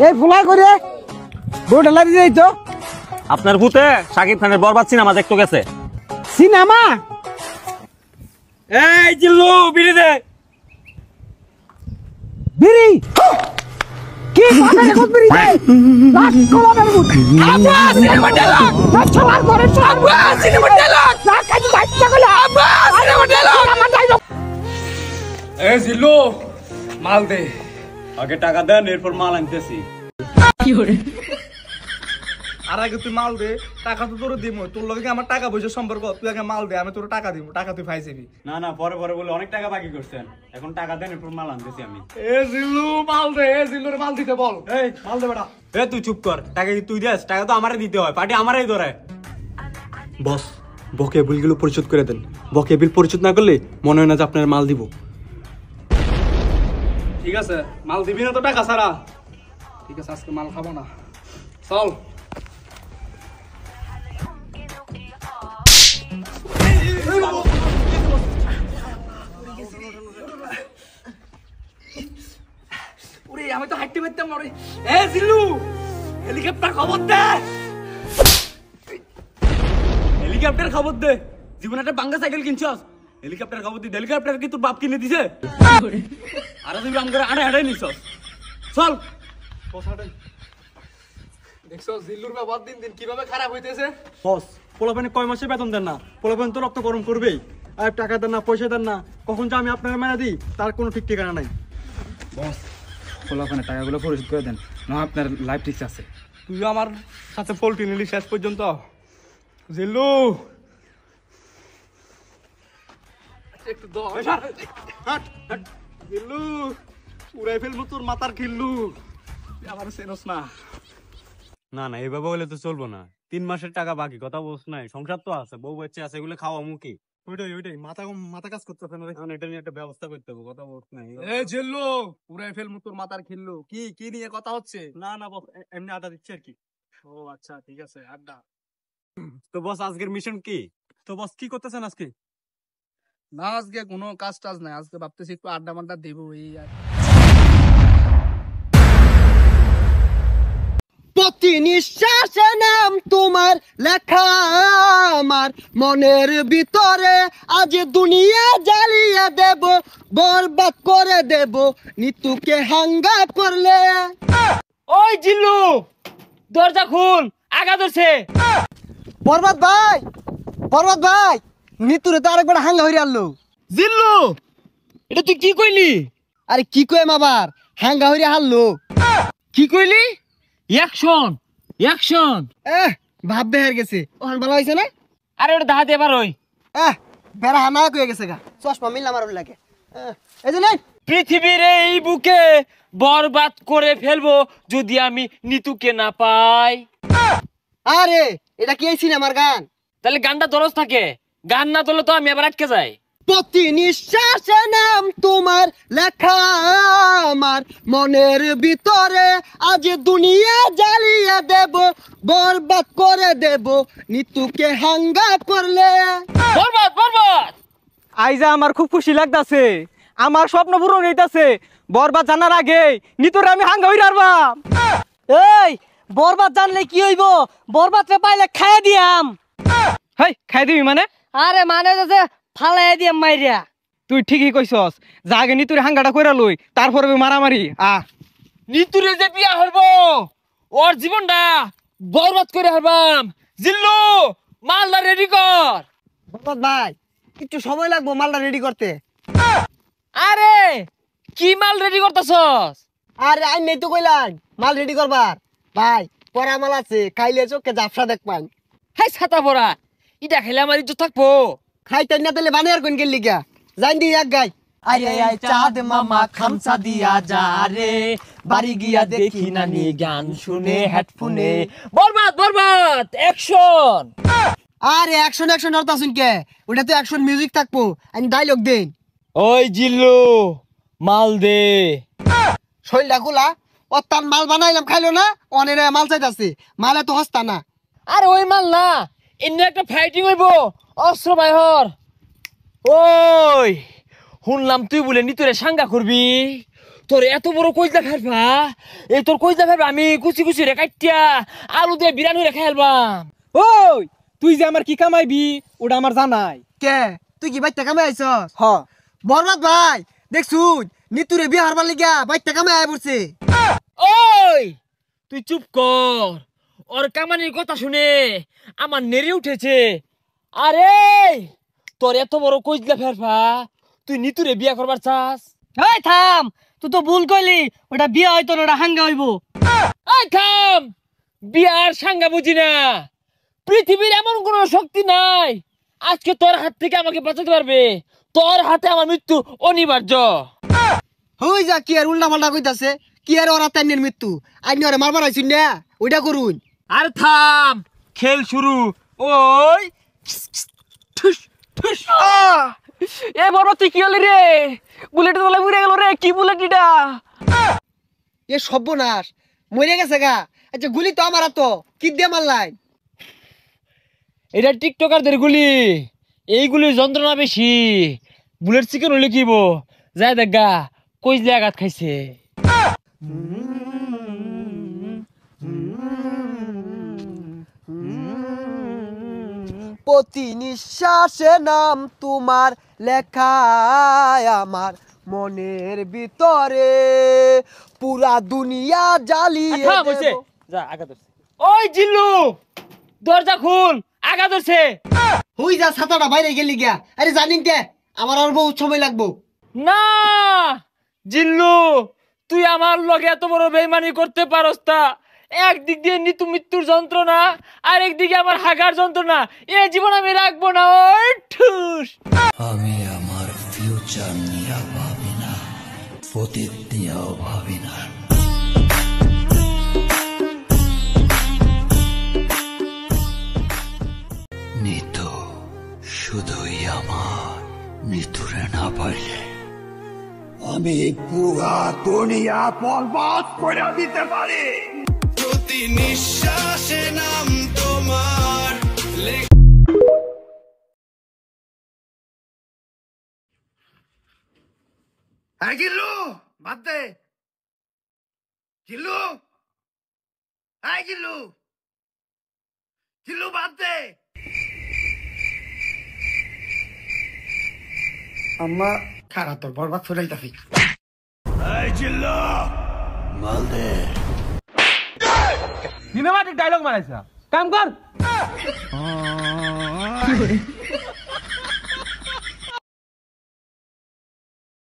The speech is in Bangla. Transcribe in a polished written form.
এই ফুলাই করে বউটা লাগি যাই তো। আপনার ভূতে শাকিব খানের বরবাদ সিনেমা দেখতে গেছে। সিনেমা? এই জিল্লু বিড়ি দে। বিড়ি কি কথা রে? বিড়ি দে লাখ কলাবের মুখ আবা সিনেমা ডায়লগ না চলার করে আবা সিনেমা ডায়লগ না কাজ বাচ্চা গুলো আবা সিনেমা ডায়লগ। এই জিল্লু মাল দে। আগে টাকা দেন, এরপর মাল আনতেছি। কি করে? আর আগে তুই মাল দে, টাকা তো তোর দিব। তোর লগে আমার টাকা পয়সার সম্পর্ক। তুই আগে মাল দে, আমি তোর টাকা দিব। টাকা তুই পাই যাবি। না না, পরে পরে বলে অনেক টাকা বাকি করছেন। এখন টাকা দেন, এরপর মাল আনতেছি আমি। এ জিল্লু মাল দে, এ জিল্লুর মাল দিতে বল। এই মাল দে বেটা। এ তুই চুপ কর। টাকা কি তুই দেস? টাকা তো আমারে দিতে হয়, পার্টি আমারই ধরে। বস, বকেয়া বিলগুলো পরিশোধ করে দেন। বকেয়া বিল পরিশোধ না করলে মনে হয় না যে আপনার মাল দিব। ঠিক আছে, মাল দিবি না তো টাকা ছাড়া? ঠিক আছে, আজকে মাল খাবো না। চল। ওরে আমি তো হাঁটতে পারতাম না রে। এ জিল্লু, হেলিকপ্টার খবর দে। হেলিকপ্টার খবর দে। জীবনে একটা বাঙ্গা সাইকেল কিনছস, হেলিকপ্টার খবর দি। হেলিকপ্টার কি তোর বাপ কিনে দিছে? আর তুই আম করে আড়ে আড়ে নিছস। চল দেখছো জিল্লুর ব্যাপার দিন দিন কিভাবে খারাপ হইতেছে। বস, পোলাপানে কয় মাসে বেতন দেন না? পোলাপান তো রক্ত গরম করবেই। আর টাকা দেন না, পয়সা দেন না, কখন যে আমি আপনার মারা দিই তার কোনো ঠিক ঠিকানা নাই। বস, ওখানে টাকাগুলো পরিশোধ করে দেন, না আপনার লাইফ রিস্ক আছে। তুই আমার সাথে পোল্ট্রি নিলি শেষ পর্যন্ত। জিল্লু একটু জিল্লু উড়াই ফেলবো তোর মাথার খিল্লু। আমার চেনস না। না না, এভাবে হলে তো চলবো না। 3 মাসের টাকা বাকি, কথা বলছ নাই। সংসার তো আছে, বউ বাচ্চা আছে, এগুলো খাওয়া মুখি। ওইটাই মাথা কাজ করতেছে না। এখন এটা নিয়ে একটা ব্যবস্থা করতে হবে, কথা বলছ নাই। এ জিল্লু উড়াই ফেলবো তোর মাথার খিল্লু। কি কি নিয়ে কথা হচ্ছে? না না বস, এমনি আড্ডা দিচ্ছি আর কি। ও আচ্ছা, ঠিক আছে, আড্ডা। তো বস, আজকের মিশন কি? তো বস, কি করতেছেন আজকে? না, আজকে কোনো কাজ টাজ নাই। আজকে ভাবতেছি একটু আড্ডা মাড্ডা দেবো এই আর। প্রতি নিঃশ্বাসে নাম তোমার লেখা আমার মনের ভিতরে, আজ দুনিয়া জ্বালিয়ে দেব, বরবাদ করে দেব নিতুকে হাঙ্গা করলে। ওই জিল্লু, দরজা খুল, আগা ধরছে। বরবাদ ভাই, বরবাদ ভাই, নিতুরে তো আরেকবার হাঙ্গা হইরে আনলো। জিল্লু, এটা তুই কি কইলি? আরে কি কইম আবার, হাঙ্গা হইরে হারলো। কি কইলি? Action action. ভাব বেহার গেছে। ওখান ভালো হয়েছে না? আরে ওটা দাহাতে এবার ওই বেড়া হানা কয়ে গেছে গা, চশমা মিললাম আর লাগে। এই যে নাই, পৃথিবীর এই বুকে বরবাদ করে ফেলবো যদি আমি নিতুকে না পাই। আরে এটা কি এই সিনেমার গান? তাহলে গানটা দরজ থাকে, গান না তোলে তো আমি আবার আটকে যাই। প্রতি নিঃশ্বাসে নাম তোমার লেখা আমার মনের ভিতরে, আজ দুনিয়া জ্বালিয়ে দেব, বরবাদ করে দেব নিতুকে হাঙ্গা করলে। বরবাদ বরবাদ। আইজা আমার খুব খুশি লাগতাছে, আমার স্বপ্ন পূরণ হইতাছে। বরবাদ জানার আগে নিতরে আমি হাঙ্গা হইরা আরবাম। এই বরবাদ জানলে কি হইব? বরবাদ রে পাইলে খাইয়া দিয়াম। হেই, খাই দিবি মানে? আরে মানে যে ফালাই দিয়াম মাইরিয়া। তুই ঠিকই কইছস, যা আগে নিতুরে হাঙ্গাটা কইরা লই, তারপরে মারামারি। নিতুরে যে বিয়া হইব, ওর জীবনটা বরবাদ করে হারবাম। জিল্লু, মালদা রেডি কর। বরবাদ ভাই, একটু সময় লাগবো মালটা রেডি করতে। আরে কি মাল রেডি করতেছস? আরে আই নেই তো কইলাম মাল রেডি করবার। ভাই পরা মাল আছে, খাইলে চোখে জাফসা দেখ পান। হাই ছাতা পড়া, ইটা খেলে আমার ইজ্জত থাকবো। খাইতে না তাহলে বানিয়ার কোন গেলি গা, জান দি এক গাই। আরে আই চাঁদ মামা খামসা দিয়া যা রে, বাড়ি গিয়া দেখি নানি গান শুনে হেডফোনে। বরবাদ বরবাদ অ্যাকশন। আরে অ্যাকশন অ্যাকশন হরতা শুন কে, ওটা তো অ্যাকশন মিউজিক থাকবো, আমি ডায়লগ দেন। ওই জিল্লু, মাল দে। শৈলটা খোলা, ও তার মাল বানাইলাম খাইলো না, অনেক মাল চাইতাছে, মালে তো হস্তা না। আরে ওই মাল না, এমনি একটা ফাইটিং হইব, অস্ত্র বাইহর। ওই শুনলাম তুই বলে নিতুরে সাঙ্গা করবি, তোর এত বড় কইজা ফেলবা, এই তোর কইজা ফেলবা আমি কুচি কুচি রে কাটিয়া আলু দিয়ে বিরানি রে খাইলবাম। ওই তুই যে আমার কি কামাইবি ওটা আমার জানাই। কে তুই কি বাইতে কামে আইছস? হ বরবাদ ভাই দেখছুন নিতুরে বিয়ে হারবার লিগা বাইতে কামে আয় পড়ছে। ওই তুই চুপ কর, ওর কামানির কথা শুনে আমার নেড়ে উঠেছে। আরে তোর এত বড় কইজা ফেলবা তুই নিতুরে বিয়া করবার চাস? এই থাম, তুই তো ভুল কইলি, ওটা বিয়ে হয়তো না, ওটা হাঙ্গা হইব। এই থাম, বিয়ার সাঙ্গা বুঝি না, পৃথিবীর এমন কোন শক্তি নাই আজকে তোর হাত থেকে আমাকে বাঁচাতে পারবে। তোর হাতে আমার মৃত্যু অনিবার্য। হই যা কি আর উল্টা পাল্টা কইতাছে, কি আর ওরা তাইনের মৃত্যু আইনি ওরে মারবার আইছুন না, ওইটা করুন। আর থাম, খেল শুরু। ওই ঠুস ঠুস। এ বড় তুই কি হলি রে? বুলেট তোলা উড়ে গেল রে, কি বুলেট এটা? এ সর্বনাশ, মরে গেছে গা। আচ্ছা গুলি তো আমার তো কি দিয়ে মারলাই? এটা টিকটকারদের গুলি, এইগুলির যন্ত্রণা বেশি। বুলেট চিকেন হলে কিব যায় দেখা কইজলে আঘাত খাইছে। প্রতি নিঃশ্বাসে নাম তোমার লেখায় আমার মনের ভিতরে, পুরা দুনিয়া জ্বালিয়ে থাম, হইছে। দেব। যা আঘাত ধরছে। ওই জিল্লু দরজা খুল, আঘাত ধরছে। হই যা ছাতাটা বাইরে গেলি গিয়া। আরে জানিন কে আমার আর বহুত সময় লাগবো। না জিল্লু, তুই আমার লগে এত বড় বেইমানি করতে পারস তা? একদিক দিয়ে নিতু মৃত্যুর যন্ত্রণা, আর একদিকে আমার হাগার যন্ত্রণা, এ জীবন আমি রাখবো না। ওই ঠুস। আমি আমার ফিউচার নিয়ে ভাবি না, অতীত নিয়েও ভাবি না। নিতু শুধুই আমার, নিতুরে না পাইলে আমি পুরা দুনিয়া বরবাদ করে দিতে পারি। প্রতি নিঃশ্বাসে নাম তোমার। হ্যাঁ গিল্লু বাদ দে, গিল্লু, হ্যাঁ গিল্লু, গিল্লু বাদ দে। আম্মা খারাপ তোর বরবাদ ফুরাইতাছি। এই জিল্লু মাল দে। সিনেমাটিক ডায়লগ মারাইছা, কাম কর।